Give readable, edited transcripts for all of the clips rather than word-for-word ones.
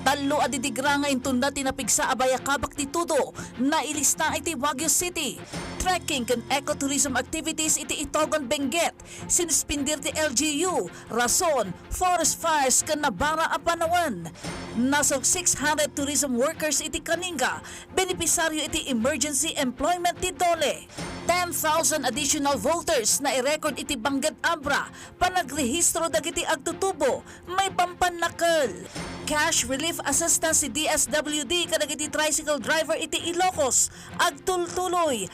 Talo adidigra nga intunda tinapig sa Abayakabak ti Tudo na ilista iti Baguio City. Trekking kan ecotourism activities iti Itogon Benguet. Sinspindir ti LGU, rason, forest fires kan nabara a Panawan. Nasok 600 tourism workers iti Kaninga, benepisaryo iti emergency employment ti Dole. 10,000 additional voters na i-record iti Bangged Abra, panagrehistro dagiti agtutubo, may pampanakal. Cash relief assistance si DSWD kadagiti tricycle driver iti Ilocos, agtultuloy.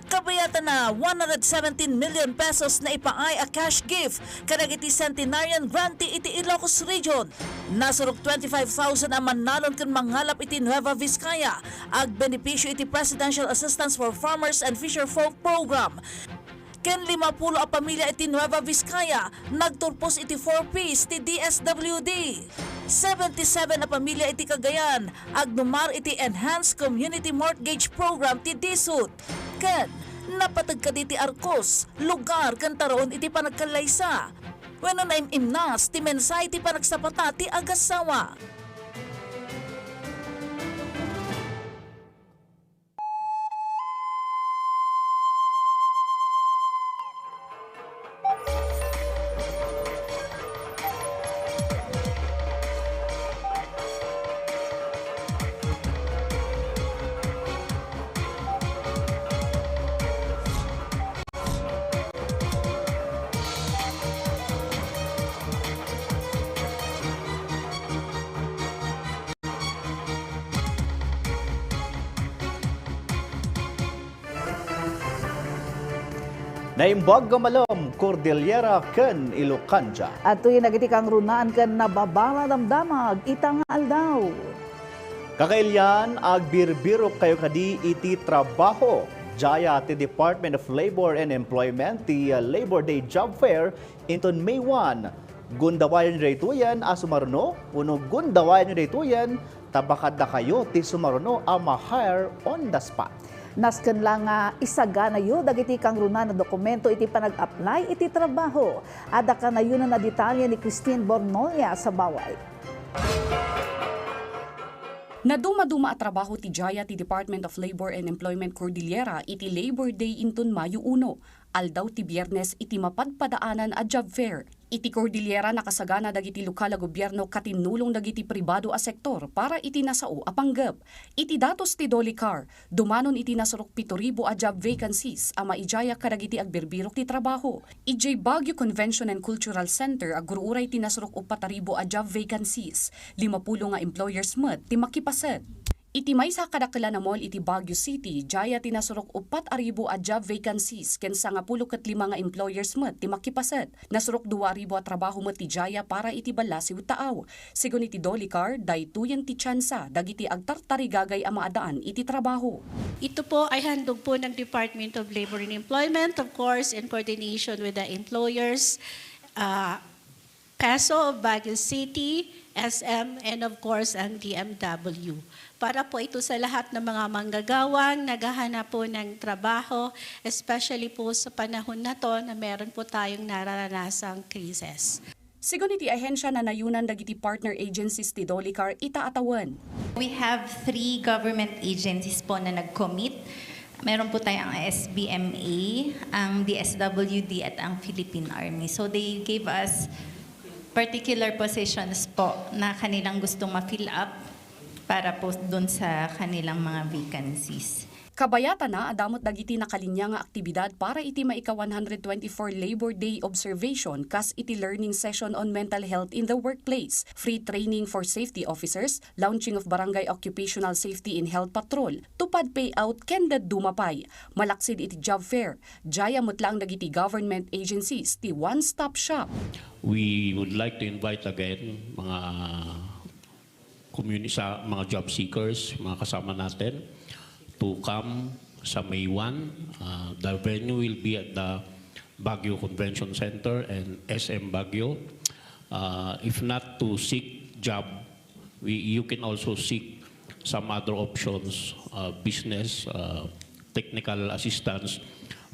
Kabayatan na 117 million pesos na ipaay a cash gift kadagiti centenarian grantee iti Ilocos Region. Nasurok 25,000 ang manalon kan mangalap iti Nueva Vizcaya, ag benepisyo iti Presidential Assistance for Farmers and Fisherfolk Program. Ken 50 a pamilya iti Nueva Vizcaya, nagturpos iti 4Ps ti DSWD. 77 na pamilya iti Cagayan, agnumar iti Enhanced Community Mortgage Program ti DSUD. Ken, napatag ka iti Arcos, lugar kan taroon iti panagkalaysa. Wenno na imnas, ti mensay ti panagsapata ti agasawa. Naimbag gamalom, Cordillera ken Ilocanja. At tuyo nagiti kang runaan ken nababala damdamag itang aldaw. Kakailyan, agbirbiro kayo kadi iti trabaho. Jaya ti Department of Labor and Employment ti Labor Day Job Fair inton May 1. Gundawayan raytuyan a sumaruno, uno gundawayan raytuyan, tabakad na kayo ti sumaruno a ma-hire on the spot. Nasken lang nga isagana yu dagiti kang runa na dokumento iti panag-apply iti trabaho. Ada ka na yun na detalye ni Christine Bornolia sa Baway. Naduma-duma at trabaho ti Jaya ti Department of Labor and Employment Cordillera iti Labor Day inton Mayo 1. Aldaw ti Biyernes iti mapadpadaanan a job fair. Iti Cordillera nakasagana dagiti lokal a gobyerno katinulong dagiti pribado a sektor para iti nasao a panggep. Iti datos ti Dolicar, dumanon iti nasurok 7,000 a job vacancies a maijaya kadagiti agbirbirok ti trabaho. Ijay Baguio Convention and Cultural Center agururay ti nasurok 4,000 a job vacancies. 50 nga employers met ti makipaset. Iti may sa kadakila na mall iti Baguio City, jaya tinasurok 4,000 a job vacancies ken sa nga 15 nga employers met ti makipaset. Nasurok 2,000 a trabaho met ti jaya para iti balasi utaaw. Sigun iti Dolicar, daytoyen ti tsansa dagiti agtartarigagay a maadaan iti trabaho. Ito po ay handog po ng Department of Labor and Employment, of course, in coordination with the employers, PESO of Baguio City, SM, and of course ang DMW. Para po ito sa lahat ng mga manggagawang naghahanap po ng trabaho, especially po sa panahon na to na meron po tayong nararanasang krisis. Sigun iti ahensya na nayunan dagiti partner agencies ti Dolicar itaatawan. We have 3 government agencies po na nag-commit. Meron po tayong SBMA, ang DSWD at ang Philippine Army. So they gave us particular positions po na kanilang gustong ma-fill up para po doon sa kanilang mga vacancies. Kabayata na adamot dagiti nakalinya nga aktibidad para iti maika 124 Labor Day observation kas iti learning session on mental health in the workplace, free training for safety officers, launching of Barangay Occupational Safety and Health Patrol, tupad payout kendad dumapay, malaksid iti job fair, jaya mutlang dagiti government agencies ti one-stop shop. We would like to invite again mga community sa mga job seekers, mga kasama natin, to come sa May 1. The venue will be at the Baguio Convention Center and SM Baguio. If not to seek job, you can also seek some other options, business, technical assistance,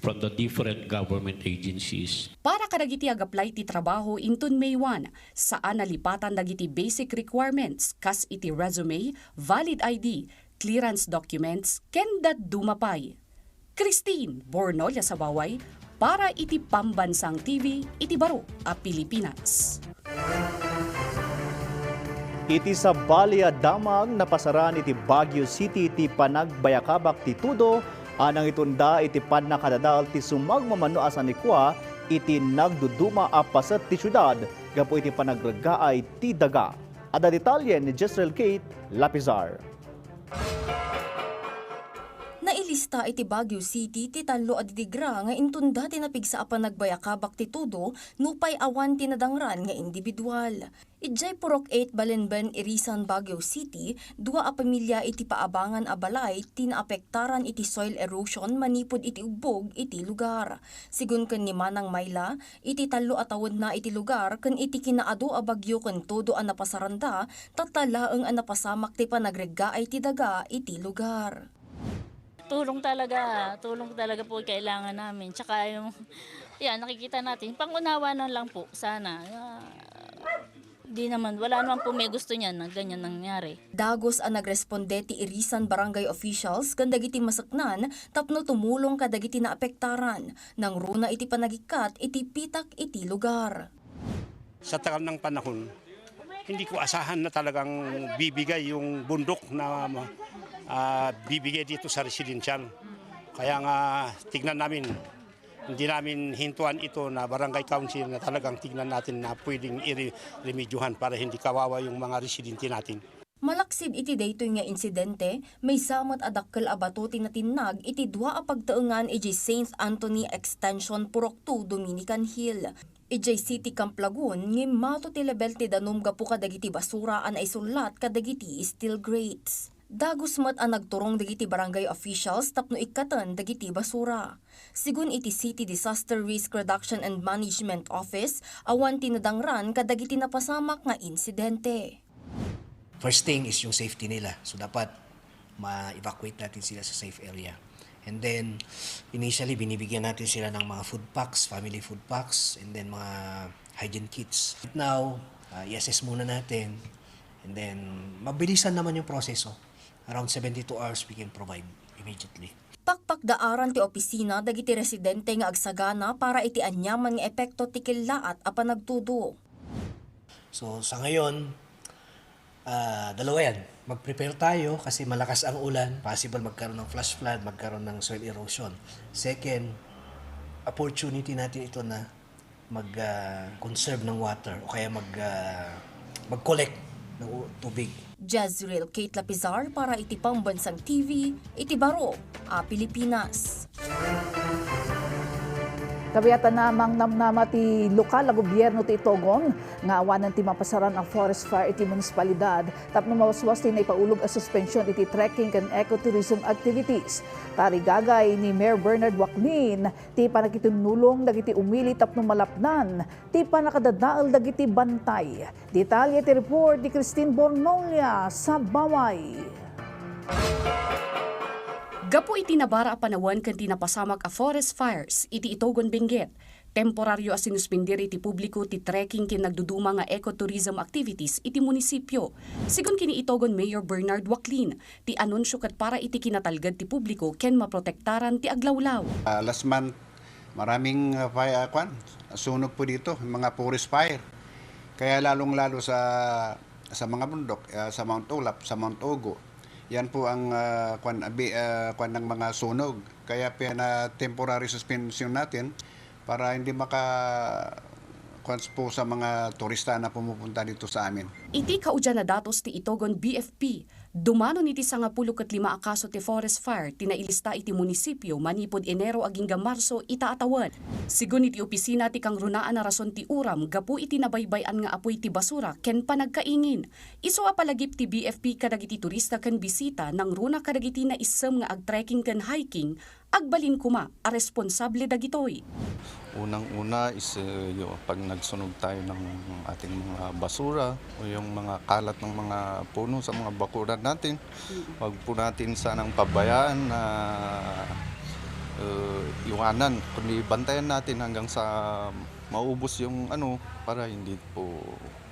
from the different government agencies. Para kadagiti ag-apply ti trabaho inton May 1, saan nalipatan dagiti basic requirements kas iti resume, valid ID, clearance documents, ken dat dumapay. Christine Bornolia sa Baway, para iti Pambansang TV, iti Baro a Pilipinas. Iti sa Balya Damang napasaran iti Baguio City iti panagbayakabak ti Tudo, anang itunda iti panakadadal ti sumagmamano asan ikwa iti nagduduma a pasat ti syudad gapo iti panagragaay ti daga. Ada detalye ni Jezreel Kate Lapizar. Nailista iti Baguio City ti talo a didigra nga intunda tinapigsa a panagbayakabak ti Tudo nupay awan tinadangran nga individual. Ijay purok 8 Balenben Irisan Baguio City, dua a pamilya iti paabangan a balay tinaapektaran iti soil erosion manipod iti ubog iti lugar. Sigun ken ni Manang Mayla, iti talo a tawen na iti lugar ken iti kinaado a bagyo ken todo a napasaranda, tatalaeng a napasamak ti panagreggaay ti daga iti lugar. Tulong talaga po kailangan namin. Tsaka yung, nakikita natin, pangunawa na lang po, sana. Wala naman po may gusto niyan na ganyan nangyari. Dagos ang nagresponde ti Irisan Barangay Officials kan dagiti masaknan tapno tumulong kadagiti naapektaran nang runa iti panagikat iti pitak iti lugar. Sa tagal ng panahon, hindi ko asahan na talagang bibigay yung bundok na bibigay dito sa residential. Kaya nga tignan namin, hindi namin hintuan ito na barangay council na talagang tignan natin na pwedeng i-remedyohan para hindi kawawa yung mga residente natin. Malaksid iti daytoy nga insidente, may samot adakkel abato tinatinag iti dua a pagtaengan iti St. Anthony Extension Purok 2 Dominican Hill. Ijay City Camp Lagun ngem mato ti level ti danom gapu kadagiti basura an ay sulat kadagiti steel grates. Dagos mat ang nagturong dagiti barangay officials tapno ikatan dagiti basura. Sigun iti City Disaster Risk Reduction and Management Office, awan tinadangran kadagiti napasamak nga insidente. First thing is yung safety nila. So dapat ma-evacuate natin sila sa safe area. And then initially binibigyan natin sila ng mga food packs, family food packs, and then mga hygiene kits. Now, i-assess muna natin, and then mabilisan naman yung proseso. Around 72 hours we can provide immediately. Pakpakdaaran ti opisina dagiti residente nga agsagana para iti anyaman nga epekto ti killaat a panagtudo. So sa ngayon, dalawa yan. Mag-prepare tayo kasi malakas ang ulan. Possible magkaroon ng flash flood, magkaroon ng soil erosion. Second, opportunity natin ito na mag-conserve ng water o kaya mag-collect ng tubig. Jezreel Kate Lapizar para iti Pambansang TV, iti Baro a Pilipinas. Kabiyatan namang namnama ti lokal na gobyerno ti Itogon nga awanan ti mapasaran ang forest fire iti munisipalidad tapno mawaswas ti naipaulog a suspension iti trekking and ecotourism activities. Tarigagay ni Mayor Bernard Waclin ti panakitunulong dagiti umili tapno malapnan ti panakadadaal dagiti bantay. Detalye ti report ni Christine Bornolia sa Baway. Gapo iti nabara a panawan ken tinapasamak a forest fires iti Itogon Benguet. Temporaryo a sinuspindir iti publiko ti trekking ken nagduduma nga ecotourism activities iti munisipyo. Sigun kini Itogon Mayor Bernard Waclin, ti anunsyo ket para iti kinatalgad ti publiko ken maprotektaran ti aglawlaw. Last month, maraming sunog po dito, mga forest fire. Kaya lalong-lalo sa mga bundok, sa Mount Ulap, sa Mount Ogo. Yan po ang kwan ng mga sunog. Kaya temporary suspension natin para hindi po sa mga turista na pumupunta dito sa amin. Iti kaudyan na datos ti Itogon BFP, dumano niti 15 akaso ti forest fire tinailista iti munisipyo manipod Enero aging Marso itaatawan. Sigun iti opisina ti kangrunaan na rason ti uram gapu iti nabaybayan nga apoy ti basura ken panagkaingin. Isu a palagip ti BFP kadagiti turista ken bisita nang runa kadagiti na isem nga ag-trekking ken hiking agbalin kuma a responsable dagitoy. Unang-una is pag nagsunog tayo ng ating mga basura o yung mga kalat ng mga puno sa mga bakuran natin, wag po natin sanang pabayaan na iwanan, kundi bantayan natin hanggang sa maubos yung para hindi po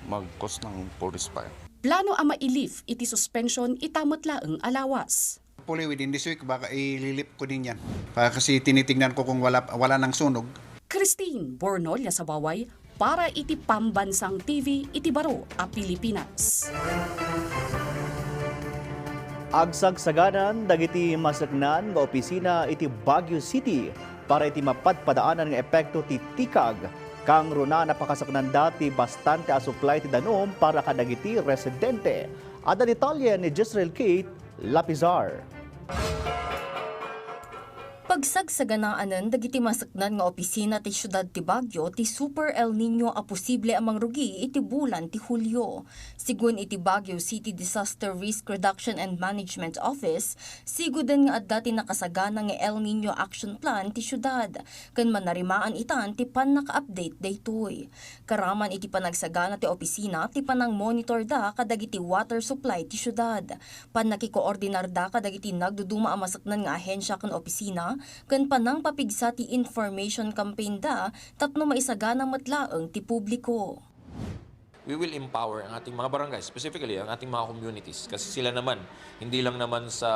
mag-cause ng forest fire. Plano ang mailif iti suspension itamot laeng alawas. Hopefully within this week, baka ililip ko din yan. Kasi tinitingnan ko kung wala ng sunog. Christine Bornol sa Baway para iti Pambansang TV iti Baro a Pilipinas. Agsagsaganan dagiti masaknan nga opisina iti Baguio City para iti mapadpadaanan nga epekto ti tikag kang runa napakasaknan dati bastante a supply ti danom para kadagiti residente. Ada detalye ni Jezreel Kate Lapizar. Pagsagsaganaanan dagiti masaknan nga opisina ti syudad ti Baguio ti Super El Nino a posible amang rugi iti bulan ti Hulyo. Sigun iti Baguio City Disaster Risk Reduction and Management Office, sigudan nga adda ti nakasagana nga El Nino Action Plan ti syudad, ken manarimaan itan ti pan-naka-update daytoy. Karaman iti panagsagana ti opisina ti panang monitor da kadagiti water supply ti syudad. Pan-nakikoordinar da kadagiti nagduduma a masaknan nga ahensya ken opisina ken panang papigsa ti information campaign da tapno maisagana matlaeng ti publiko. We will empower ang ating mga barangay, specifically ang ating mga communities kasi sila naman, hindi lang naman sa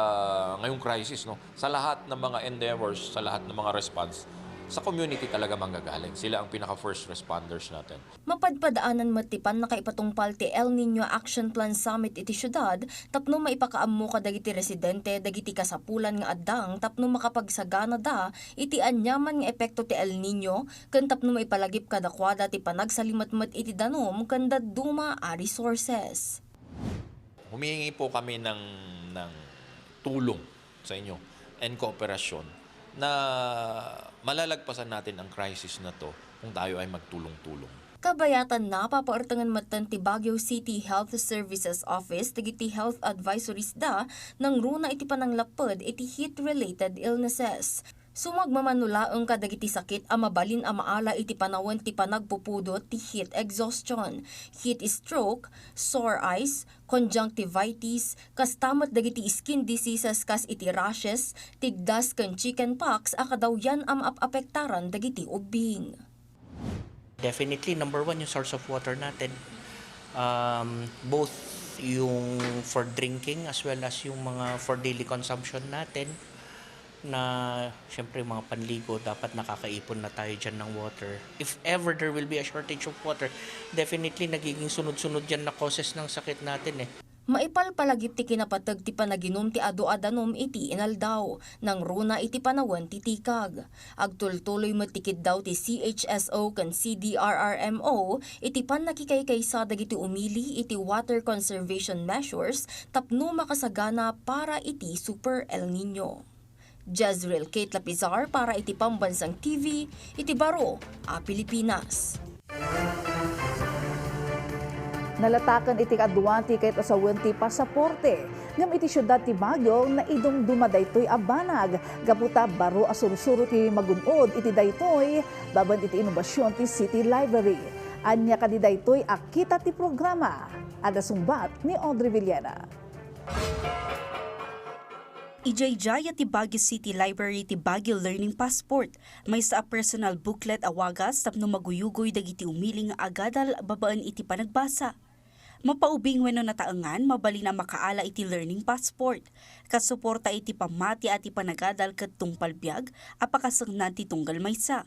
ngayong crisis, sa lahat ng mga endeavors, sa lahat ng mga response, sa community talaga manggagaling. Sila ang pinaka-first responders natin. Mapadpadaanan matipan na kaipatungpal ti El Nino Action Plan Summit iti syudad tapno maipakaammo kadagiti residente dagiti kasapulan nga addang tapno makapagsagana da iti anyaman nga epekto ti El Nino ken tapno maipalagip kadakwada ti panagsalimatmat iti danom ken dadduma a resources. Humihingi po kami ng tulong sa inyo and kooperasyon na malalagpasan natin ang crisis na to kung tayo ay magtulong-tulong. Kabayatan na papaortangan matan ti Baguio City Health Services Office dagiti health advisories da nang runa iti pananglapod iti heat-related illnesses. Sumagmamanulaeng kadagiti sakit a mabalin a maala iti panawon ti panagpupudot ti heat exhaustion, heat stroke, sore eyes, conjunctivitis, kastamot dagiti skin diseases kas iti rashes, tigdas ken chickenpox a kadawyan am apektaran dagiti ubing. Definitely, number one, yung source of water natin. Both yung for drinking as well as yung mga for daily consumption natin. Na syempre mga panligo, dapat nakakaipon na tayo dyan ng water. If ever there will be a shortage of water, definitely nagiging sunod-sunod yan na causes ng sakit natin Maipalpalagip ti kinapatag ti panaginom ti adu-adanom iti inaldaw, nang runa iti panawan ti tikag. Agtultuloy matikid daw ti CHSO kan CDRRMO iti panakikaykaysa dagiti umili iti water conservation measures tapno makasagana para iti Super El Nino. Jezreel Kate Lapizar para iti Pambansang TV, iti Baro a Pilipinas. Nalatakan iti kadwanti kahit asawan ti pasaporte. Ngam iti syudad ti Baguio na idong dumadaytoy a banag. Gaputa baro a sursuro ti magunod iti daytoy baban iti inobasyon ti City Library. Anya kadidaytoy akita ti programa. Ada sumbat ni Audrey Villena. Ijay-jaya ti Baguio City Library ti Baguio Learning Passport. May sa personal booklet awagas tapno maguyugoy dagiti umiling agadal babaan iti panagbasa. Mapaubing wenno nataengan mabali na makaala iti Learning Passport. Kasuporta iti pamati at ipanagadal ket tungpalbiag apakasengnan ti tunggal maysa.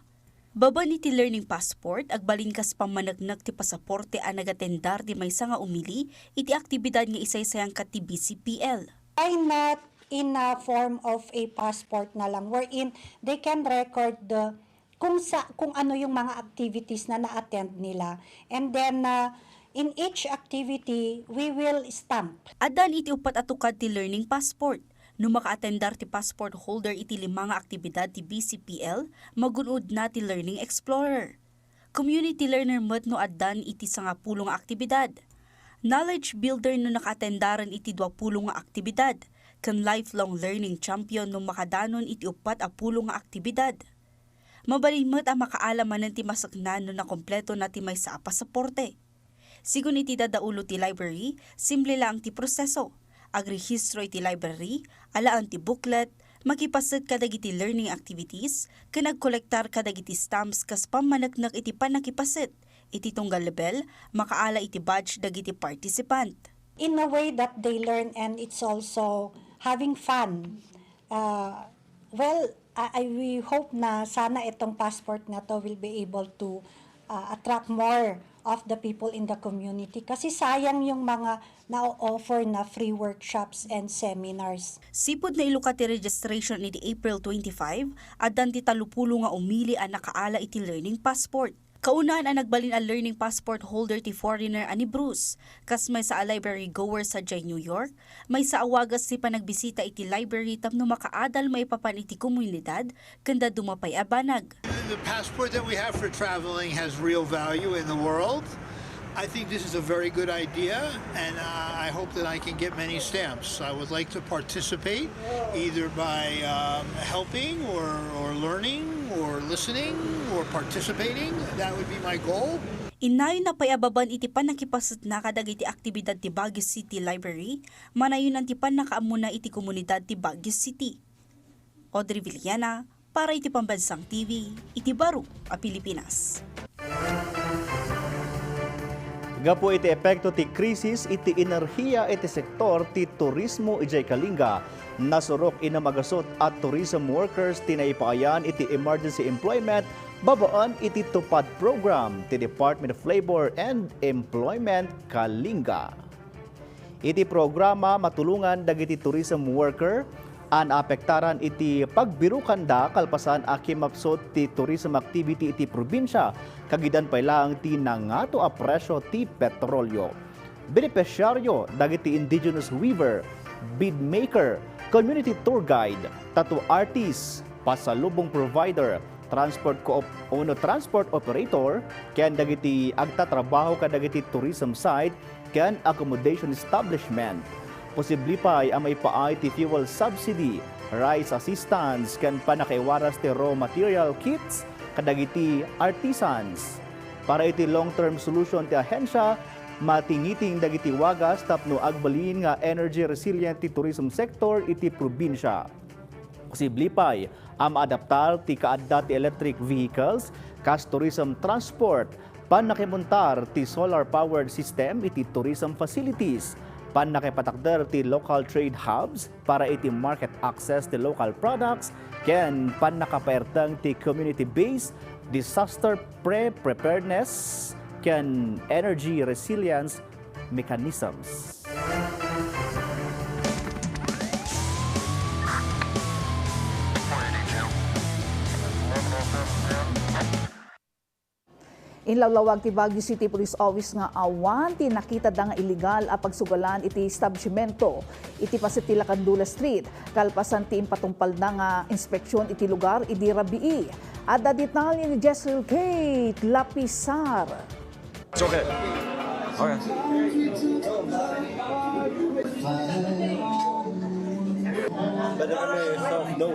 Baban iti Learning Passport agbalin kas pamanagnak ti pasaporte a nagatendar ti maysa nga umili iti aktibidad nga isaysayang kat ti BCPL. Why not in a form of a passport na lang wherein they can record the kung ano yung mga activities na na-attend nila, and then in each activity we will stamp. Adan iti upat atukad ti Learning Passport. No maka-attendar ti passport holder iti 5 nga aktibidad ti BCPL, magunod na ti Learning Explorer. Community learner met no adan iti 10 nga aktibidad. Knowledge builder no naka-attendaran iti 20 nga aktibidad. Kan lifelong learning champion no makadanon iti 40 nga aktibidad. Mabalimot ang makaalaman ti masaknan no nakompleto na ti may sa pasaporte. Sigun iti dadaulo ti library, simple lang ti proseso. Agrehistro iti library, alaan ti booklet, Makipasit kadagiti learning activities, kanagkolektar kadagiti stamps kas pamanaknak iti panakipasit, iti tunggal level, makaala iti badge dagiti participant. In a way that they learn and it's also having fun. We hope na sana itong passport na to will be able to attract more of the people in the community. Kasi sayang yung mga na-offer na free workshops and seminars. Sipod na ilukat ti registration iti April 25, adan ti talupulo nga umili ang nakaala iti learning passport. Kaunaan ang nagbalin ang learning passport holder ti foreigner ani Bruce. Kas may sa a library goer sa New York, may sa awagas si panagbisita iti library tapno makaadal may papan iti komunidad, kanda dumapay abanag. The passport that we have for traveling has real value in the world. I think this is a very good idea, and I hope that I can get many stamps. I would like to participate either by helping or learning or listening or participating. That would be my goal. Inayon na payababan iti panakipasat na kadag iti aktibidad ti Baguio City Library, manayon ang ti panakaamuna iti komunidad ti Baguio City. Audrey Villana, para iti Pambansang TV, iti Baro, a Pilipinas. Gapo iti epekto ti krisis iti enerhiya iti sektor ti turismo ijay Kalinga. Nasurok ina magasot at tourism workers tinaipayan iti emergency employment babaan iti tupad program ti Department of Labor and Employment Kalinga. Iti programa matulungan dagiti tourism worker an apektaran iti pagbirukan da kalpasan aki mapsot ti tourism activity iti probinsya kagidan pay lang ti nangato a presyo ti petrolyo. Benepisyaryo dagiti indigenous weaver, bead maker, community tour guide, tattoo artist, pasalubong provider, transport operator, ken dagiti agtatrabaho kadagiti tourism site ken accommodation establishment. Posible pa ay may paay ti fuel subsidy, rice assistance, kan panakaiwaras ti raw material kits, kadagiti artisans. Para iti long-term solution ti ahensya, matingiting dagiti wagas tapno agbalin nga energy resilient ti tourism sector iti probinsya. Posible pa ay adaptar ti kaadda ti electric vehicles, kas tourism transport, panakimuntar ti solar-powered system iti tourism facilities, panakipatakder ti local trade hubs para iti market access ti local products, ken panakapaertang ti community-based disaster preparedness ken energy resilience mechanisms. Inlawlawag ti Baguio City Police Office nga awan ti nakita da nga illegal a pagsugalan iti establishmento iti pasit ti Lacandula Street kalpasan ti impatungpal da nga inspeksyon iti lugar iti Rabii. Adda detalye ni Jessel Kate Lapisar. It's okay. Okay. No.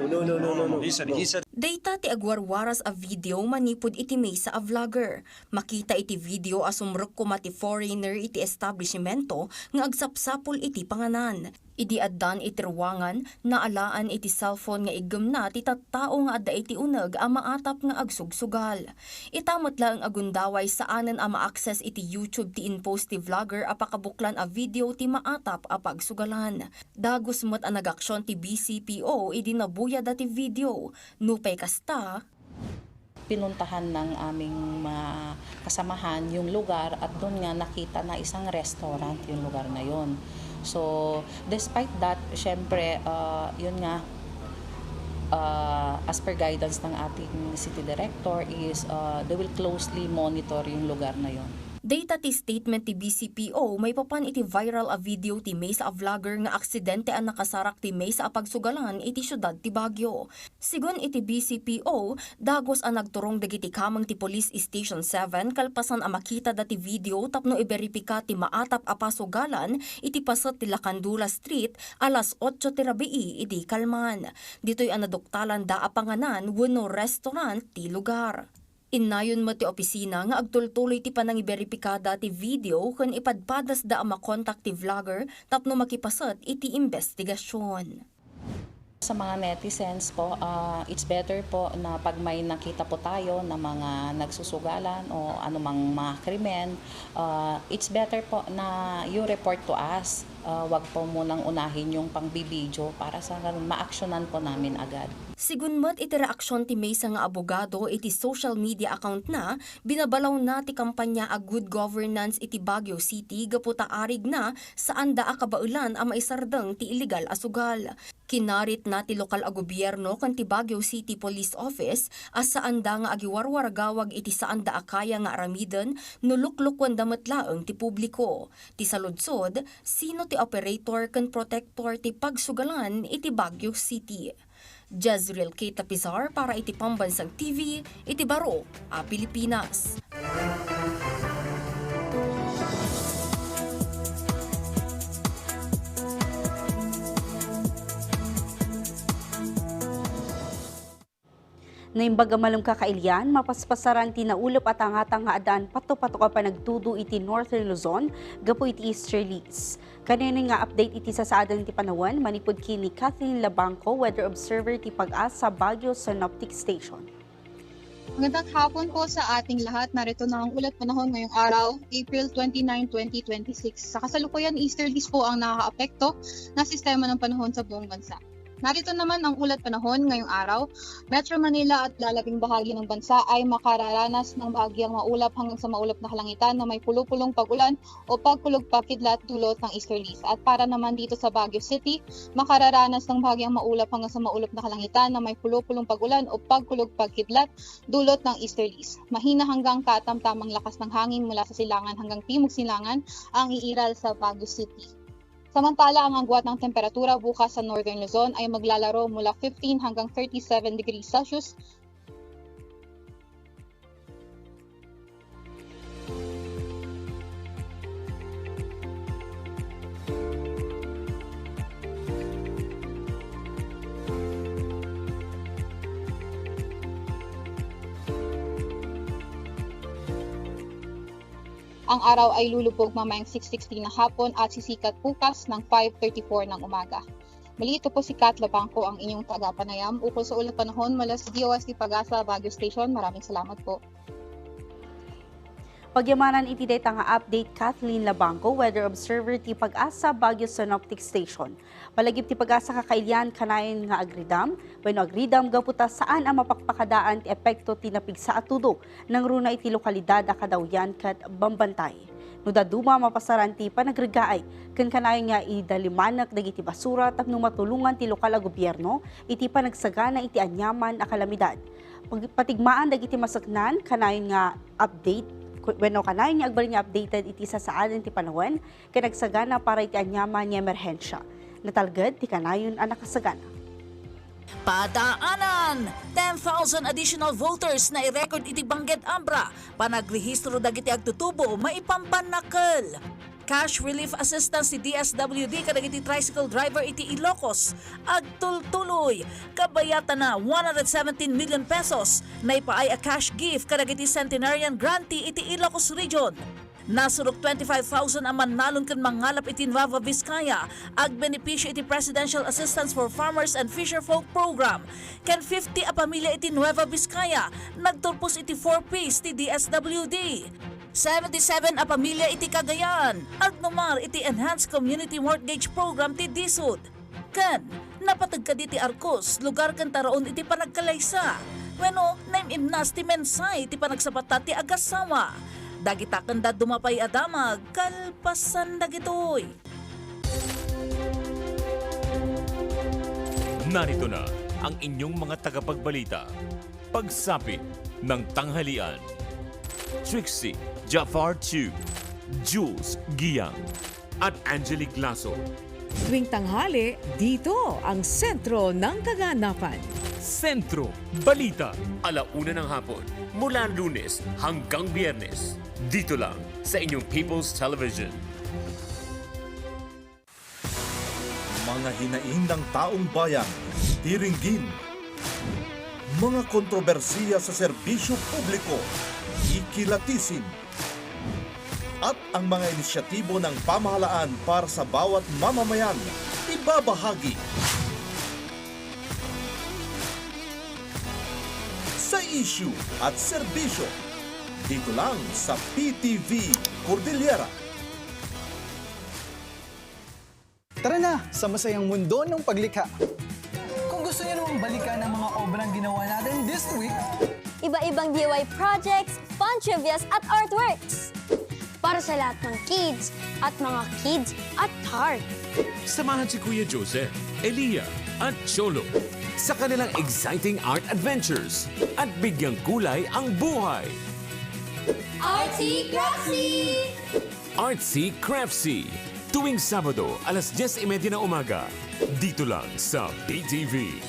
He said. Data ti agwarwaras a video manipod iti mesa a vlogger. Makita iti video asumrok kumati foreigner iti establishmento nga agsapsapol iti panganan. Idi addan iti ruwangan naalaan iti cellphone nga igem na ti tattao nga adda iti uneg a maatap nga agsugsugal. Itamot lang agundaway saanen a ma-access iti YouTube ti inpost ti vlogger a pakabuklan a video ti maatap a pagsugalan. Dagos met a nagaksyon ti BCPO idi nabuya dati video. Nupay kasta pinuntahan ng aming mga kasamahan yung lugar at doon nga nakita na isang restaurant yung lugar na yon. So, despite that, syempre, yun nga, as per guidance ng ating city director is they will closely monitor yung lugar na yon. Data ti statement ti BCPO may papan iti viral a video ti mesa a vlogger nga aksidente ang nakasarak ti mesa a pagsugalan iti syudad ti Baguio. Sigon iti BCPO, dagos ang nagturong dagiti kamang ti Police Station 7 kalpasan a makita dati video tapno iberipika ti maatap a pasugalan iti pasat ti Lacandula Street alas 8 ti Rabii iti Kalman. Dito'y ang naduktalan da a panganan wenno restaurant ti lugar. Inayon mo ti opisina nga agtultuloy ti panangiberipikada ti video kung ipadpadas da ang makontak ti vlogger tapno makipasat iti investigasyon. Sa mga netizens po, it's better po na pag may nakita po tayo na mga nagsusugalan o anumang mga krimen, it's better po na you report to us. Wag po munang unahin yung pangbibidyo para sa ma-actionan po namin agad. Sigunmat iti reaksyon ti Mesa nga abogado iti social media account na binabalaw na ti kampanya a good governance iti Baguio City gaputa arig na saan da akabaulan a maisardeng ti illegal asugal. Kinarit na ti lokal a gobyerno kan ti Baguio City Police Office as saan da nga agiwarwaragawag iti saan da akaya nga aramiden no luklukwan damatlaeng ti publiko. Ti saludsod, sino ti operator kan protector ti pagsugalan iti Baguio City. Jezreel K. Tapizar para iti Pambansang TV, iti Baro, Pilipinas. Naimbaga malum kakailyan, mapaspasaran ti naulop at angatang nga adaan pato-pato ka pa nagtudo iti Northern Luzon, gapo iti Easterlies. Kanina nga update iti sasaadan ti Panawan, manipod kini Kathleen Labangco, weather observer ti Pag-asa Baguio Synoptic Station. Magandang hapon po sa ating lahat. Narito na ang ulat panahon ngayong araw, April 29, 2026. Sa kasalukuyan, Easterlies po ang nakakaapekto na sistema ng panahon sa buong bansa. Narito naman ang ulat panahon ngayong araw. Metro Manila at lalabing bahagi ng bansa ay makararanas ng bahagyang maulap hanggang sa maulap na kalangitan na may pulupulong pag-ulan o pagkulog-pakidlat dulot ng easterlies. At para naman dito sa Baguio City, makararanas ng bahagyang maulap hanggang sa maulap na kalangitan na may pulupulong pag-ulan o pagkulog-pakidlat dulot ng easterlies. Mahina hanggang katam-tamang lakas ng hangin mula sa silangan hanggang timog silangan ang iiral sa Baguio City. Samantala, ang agwat ng temperatura bukas sa Northern Luzon ay maglalaro mula 15 hanggang 37 degrees Celsius. Ang araw ay lulubog mamayang 6:60 na hapon at sisikat bukas ng 5:34 ng umaga. Muli, ito po si Kat Labangco, ang inyong tagapanayam ukol sa ulat panahon mula sa DOST Pag-asa Baguio Station. Maraming salamat po. Pagyamanan iti data nga update Kathleen Labangco, weather observer ti Pag-asa Baguio Synoptic Station. Palagip ti Pag-asa kakailyan kanayon nga agridam, wenno agridam gaputa saan ang mapakpakadaan ti epekto ti napigsa at tudo ng runa iti lokalidad a Kadawyan ket Bambantay. No daduma mapasaran ti panagregaay ken kanayon nga idalimanak dagiti basura tapno matulungan ti lokal a gobyerno iti panagsagana iti anyaman a kalamidad. Patigmaan dagiti masaknan kanayon nga update Bueno, kanayon niya agbalin niya updated iti sasaadan ti panahon kay nagsagana para iti anyaman niya emerhensya. Natalged ti kanayon ang nakasagana. Padaanan! 10,000 additional voters na i-record iti Bangged Ambra. Panagrehistro dagiti agtutubo maipampanakal. Cash relief assistance si DSWD kadagiti tricycle driver iti Ilocos. Agtultuloy, kabayatan na 117 million pesos na ipaay a cash gift kadagiti centenarian grantee iti Ilocos Region. Nasurok 25,000 ang manalon kan mangalap iti Nueva Vizcaya ag benepisyo iti Presidential Assistance for Farmers and Fisherfolk Program. Ken 50 a pamilya iti Nueva Vizcaya nagturpos iti 4Ps ti DSWD. 77 a pamilya iti Cagayan, agnomar iti Enhanced Community Mortgage Program ti DSUD. Ken, napatagkad iti Arcos, lugar kan taraon iti panagkalaysa. Wenno, naimimnas ti mensay iti panagsapata ti agasawa. Dagitakan da dumapay adamag, kalpasan dagitoy. Narito na ang inyong mga tagapagbalita. Pagsapit ng tanghalian. Trixie Jafar II, Jules Giang, at Angelique Lasso. Tuwing tanghali, dito ang sentro ng kaganapan. Sentro Balita, 1:00 ng hapon, mula Lunes hanggang Biyernes. Dito lang sa inyong People's Television. Mga hinaing ng taong bayan, tiringgin. Mga kontrobersiya sa serbisyo publiko, ikilatisin. At ang mga inisyatibo ng pamahalaan para sa bawat mamamayan, ibabahagi. issue at serbisyo. Dito lang sa PTV Cordillera. Tara na sa masayang mundo ng paglikha. Kung gusto niyo namang balikan ang mga obrang ginawa natin this week, iba-ibang DIY projects, fun trivias at artworks. Para sa lahat ng kids at mga kids at heart. Samahan si Kuya Joseph, Elia at Cholo sa kanilang exciting art adventures at bigyang kulay ang buhay. Artsy Craftsy! Artsy Craftsy. Tuwing Sabado, alas 10:30 ng umaga. Dito lang sa PTV.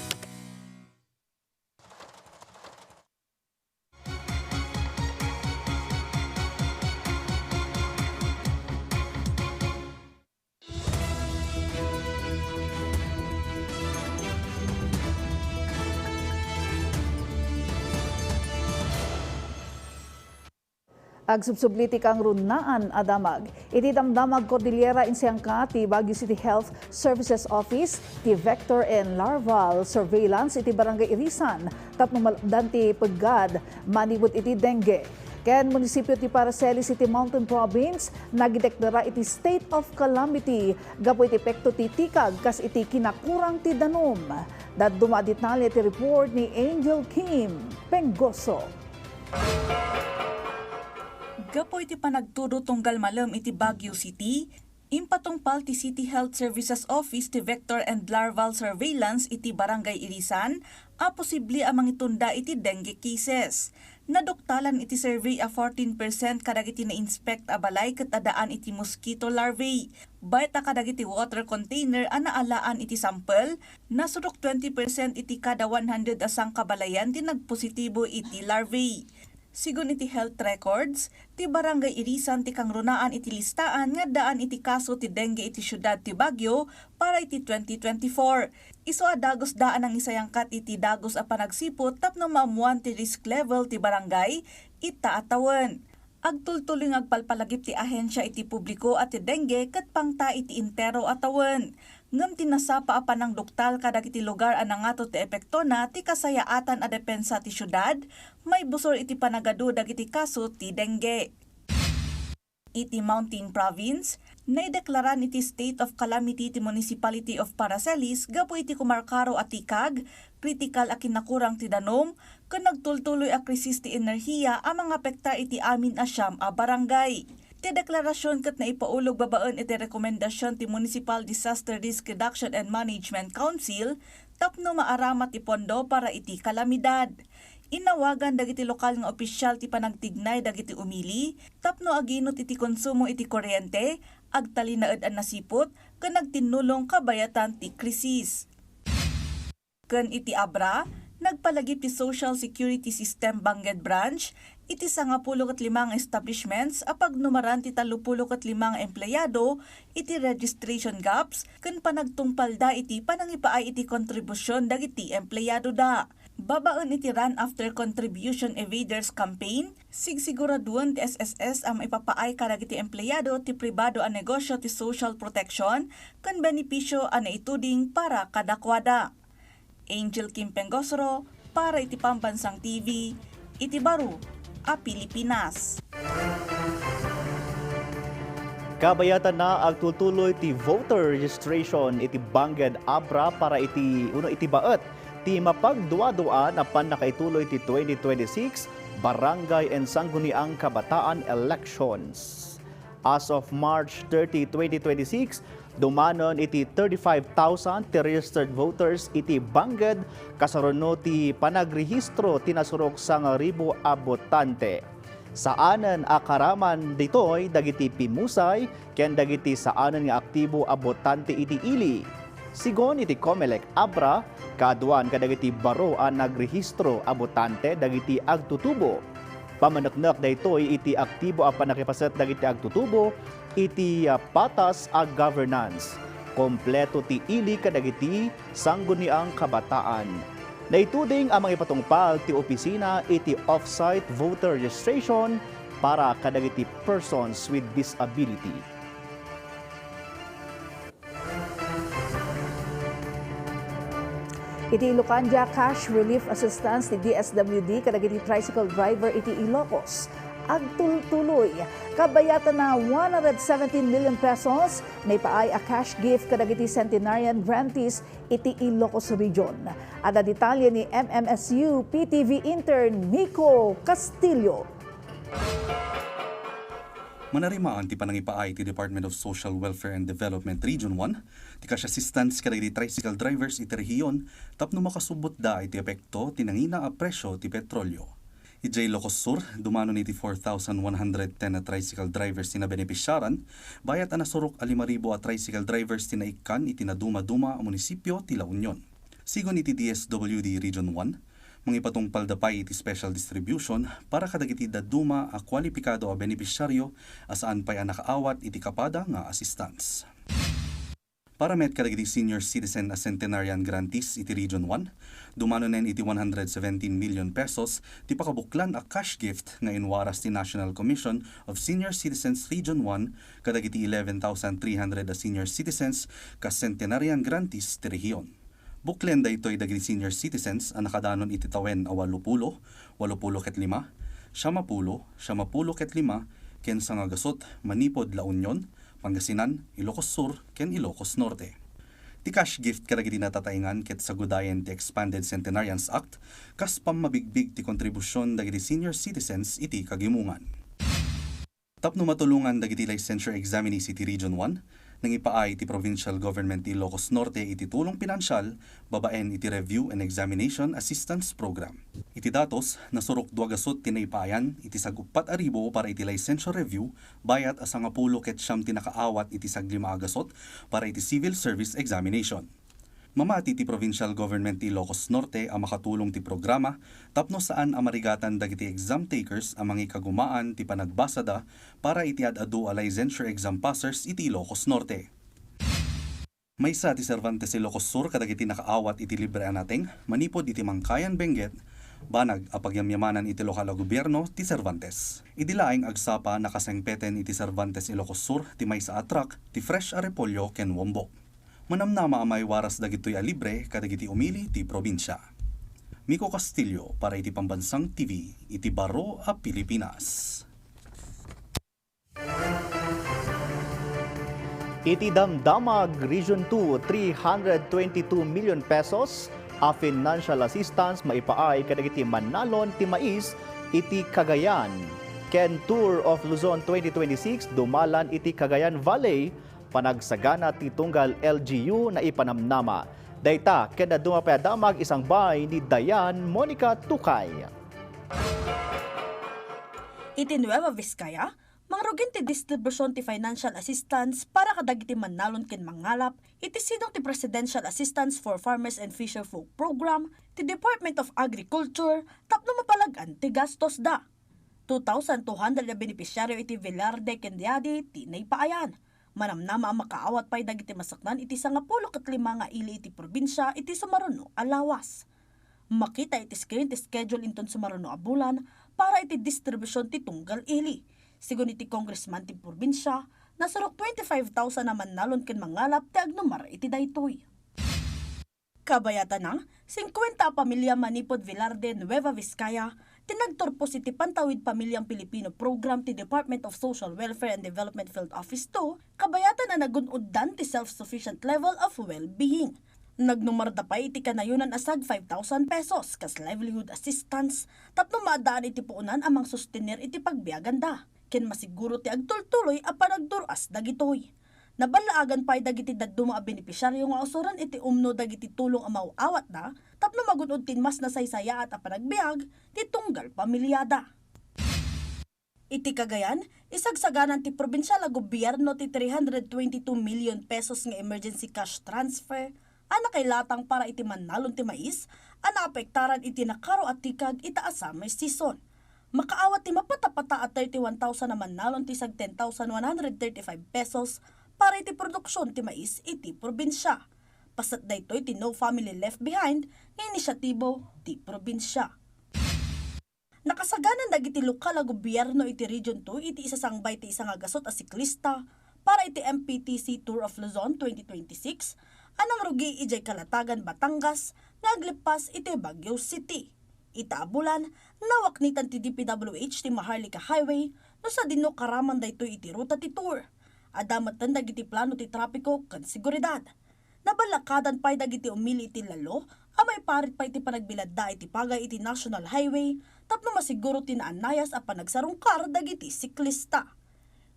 Ag subsubliti kang runaan adamag. Iti damdamag Cordillera insiyangka ti Baguio City Health Services Office ti vector and larval surveillance iti Barangay Irisan tapno malapdan ti peggad manibut iti dengue. Ken munisipyo ti Paracelis iti Mountain Province nagideklara iti state of calamity gapo iti epekto ti tikag kas iti kinakurang ti danom. Daduma detalye ti report ni Angel Kim Pengoso. Gapo iti panagtudo tunggal malam iti Baguio City, impatungpal ti City Health Services Office ti Vector and Larval Surveillance iti Barangay Irisan, a posible amang itunda iti dengue cases. Naduktalan iti survey a 14% kadagiti na-inspect a balay ket adaan iti mosquito larvae. Bayta kadagiti water container a naalaan iti sample, nasudok 20% iti kada 100 asang kabalayan ti nagpositibo iti larvae. Sigun iti health records, ti Barangay Irisan ti kangrunaan iti listaan nga daan iti kaso ti dengue iti syudad ti Baguio para iti 2024. Isu a dagos daan ang isayangkat iti dagos a panagsipot tapno maamuan ti risk level ti barangay ita atawan. Agtultuling agpalpalagip ti ahensya iti publiko at ti dengue ket pangta iti intero atawan. Ngem tinasapa a panang doktal kadagiti lugar a nangato ti epekto na ti kasayaatan a depensa ti syudad, may busor iti panagadu dagiti kaso ti dengue. Iti Mountain Province, naideklaran iti state of calamity ti Municipality of Paracelis gapo iti kumarkaro at tikag, kritikal a kinakurang ti danom, ken nagtultuloy a krisis ti enerhiya a mga apektar iti amin a siyam a barangay. Ti deklarasyon ket naipaulog babaen iti rekomendasyon ti Municipal Disaster Risk Reduction and Management Council tapno maaramat ti pondo para iti kalamidad. Inawagan dagiti lokal nga opisyal ti panagtignay dagiti umili tapno aginot iti konsumo iti kuryente agtalinaed an nasipot ken nagtinulong kabayatan ti krisis. Ken iti Abra nagpalagip ti Social Security System Bangged Branch iti 15 establishments apag numaran ti 35 empleyado iti registration gaps ken panagtungpalda iti panangipaay iti kontribusyon dagiti empleyado da. Babaen iti Run After Contribution Evaders Campaign, sigsiguraduan ti SSS ang ipapaay kadagiti empleyado ti pribado a negosyo ti social protection ken benepisyo a naituding para kadakwada. Angel Kim Pengosro para iti Pambansang TV, iti Baru, a Pilipinas. Kabayatan na agtutuloy ti voter registration iti Bangged Abra para iti baet ti mapagduwa-duan apan nakaituloy ti 2026 Barangay and Sangguniang Kabataan Elections. As of March 30, 2026, dumanon iti 35,000 ti registered voters iti Bangged kasaruno ti panagrehistro tinasurok sa nga ribo abotante. Saanan akaraman ditoy dagiti pimusay ken dagiti saanan nga aktibo abotante iti ili. Sigon iti Comelec Abra, kaduan kadagiti baro ang nagrehistro abotante dagiti agtutubo. Pamanaknak daytoy iti aktibo a panakipaset dagiti agtutubo iti patas a governance. Kompleto ti ili kadagiti Sangguniang Kabataan. Naituding ang mga ipatungpal ti opisina iti off-site voter registration para kadagiti persons with disability. Iti Ilocanja Cash Relief Assistance ti DSWD kadagiti tricycle driver iti Ilocos. Agtultuloy, kabayatan na 117 million pesos na ipaay a cash gift kadagiti centenarian grantees iti Ilocos Region. Ada detalye ni MMSU PTV intern Nico Castillo. Manarimaan ti panangipaay ti Department of Social Welfare and Development Region 1, ti cash assistance kadagiti tricycle drivers iti rehiyon, tapno makasubot da iti epekto tinangina a presyo ti petrolyo. Ijay Ilocos Sur, dumano ni 4,110 na tricycle drivers tina benepisyaran, bayat na nasurok 5,000 a tricycle drivers tina ikan iti naduma-duma a munisipyo ti La Union. Sigon iti DSWD Region 1, mangipatungpal dapay iti special distribution para kadagiti daduma a kwalipikado a benepisyaryo asaan pay a nakaawat iti kapada nga assistance. Para met kadagiti senior citizen a centenarian grantees iti Region 1, dumano nen iti 117 million pesos ti pakabuklan a cash gift nga inwaras ti National Commission of Senior Citizens Region 1 kadagiti 11,300 a senior citizens ka centenarian grantees ti rehiyon. Buklen da ito'y dagiti senior citizens ang nakadanon iti tawen a 80, 85, 50, 70, 5, ken Sangagasot, Manipod, La Union, Pangasinan, Ilocos Sur, ken Ilocos Norte. Ti cash gift kadagiti natataingan ket sagudayen ti Expanded Centenarians Act kas pammabigbig ti kontribusyon dagiti senior citizens iti kagimungan. Tapno matulungan dagiti licensure examinees iti Region 1, nang ipaay iti Provincial Government ti Ilocos Norte iti tulong pinansyal, babaen iti Review and Examination Assistance Program. Iti datos, nasurok 2 tinaipayan iti sagupat aribo para iti licensure review, bayat as 10 ket siyam tinakaawat iti saglima agasot para iti Civil Service Examination. Mamati ti Provincial Government ti Ilocos Norte ang makatulong ti programa, tapno saan amarigatan dagiti exam takers ang mga kagumaan ti panagbasada para itiad-adu a licensure exam passers iti Ilocos Norte. Maysa ti Cervantes Ilocos Sur kadagiti nakaawat iti libre anateng, manipod iti Mangkayan Benguet, banag a pagyamyamanan iti lokal a gobyerno ti Cervantes. Idilaing agsapa nakasengpeten iti Cervantes Ilocos Sur ti maysa a truck ti fresh a repolyo ken wombok. Manamnama amay waras dagitoy a libre kadagiti umili ti probinsya. Nico Castillo para iti Pambansang TV, iti Baro a Pilipinas. Iti Damdamag Region 2, 322 million pesos a financial assistance maipaay kadagiti Manalon ti Mais iti Cagayan. Ken Tour of Luzon 2026 dumalan iti Cagayan Valley, panagsagana ti tunggal LGU na ipanamnama. Dayta keda dumapayadamag isang bay ni Dayan Monica Tukay. Iti Nueva Vizcaya, mangrugin ti distribusyon ti financial assistance para kadagiti Manalon ken mangalap, iti sidong ti Presidential Assistance for Farmers and Fisherfolk Program, ti Department of Agriculture, tapno mapalagan ti gastos da. 2,200 na benepisyaryo iti Velarde ken Diadi ti naipaayan. Manamnama ang makaawat pa'y dagiti masaknan iti 15 nga ili iti probinsya iti Sumaruno a lawas. Makita iti screen ti schedule inton Sumaruno a bulan para iti distribusyon ti tunggal ili. Sigun iti congressman ti probinsya, nasurok 25,000 na Manalon ken mangalap ti agnumar iti daytoy. Kabayatan ng 50 pamilya Manipod Velarde, Nueva Vizcaya, tinagtorpos iti Pantawid Pamilyang Pilipino Program ti Department of Social Welfare and Development Field Office 2, kabayatan na nagunuddan ti self-sufficient level of well-being. Nagnumarda pa iti kanayunan asag 5,000 pesos kas livelihood assistance, tapno maadaan iti puunan amang sustenir iti pagbiaganda. Ken masiguro ti agtultuloy a panagduras dagitoy. Nabalaagan pa'y dagiti daduma a benepisyaryo nga usuran iti umno dagiti tulong a mauawat na, tapno magunod tinmas na saysaya at a panagbiag, ti tunggal pamilyada. Iti Cagayan, isagsaganan ti probinsyal a gobyerno ti 322 million pesos nga emergency cash transfer, ana kay latang para iti Manalon ti Mais, ana apektaran iti nakaro at tikag itaasa may season. Makaawat ti mapatapata at 31,000 na Manalon ti sag 10,135 pesos, para iti produksyon ti mais iti probinsya. Pasat daytoy ti No Family Left Behind nga inisyatibo ti probinsya. Nakasaganan dagiti lokal a gobyerno iti Region 2 iti isasangbay ti isang agasot a siklista para iti MPTC Tour of Luzon 2026 anang rugi ijay Kalatagan, Batangas ngaglipas iti Baguio City. Itabulan, nawak ni ti DPWH ti Maharlika Highway no sa dino karaman daytoy iti ruta ti tour. Adamat tan dagiti plano ti trapiko ken seguridad. Nabalakadan pay dagiti umili iti lalo, amay parit pa iti panagbiladda iti pagay iti National Highway, tapno masiguro tinaanayas a panagsarungkar dagiti siklista.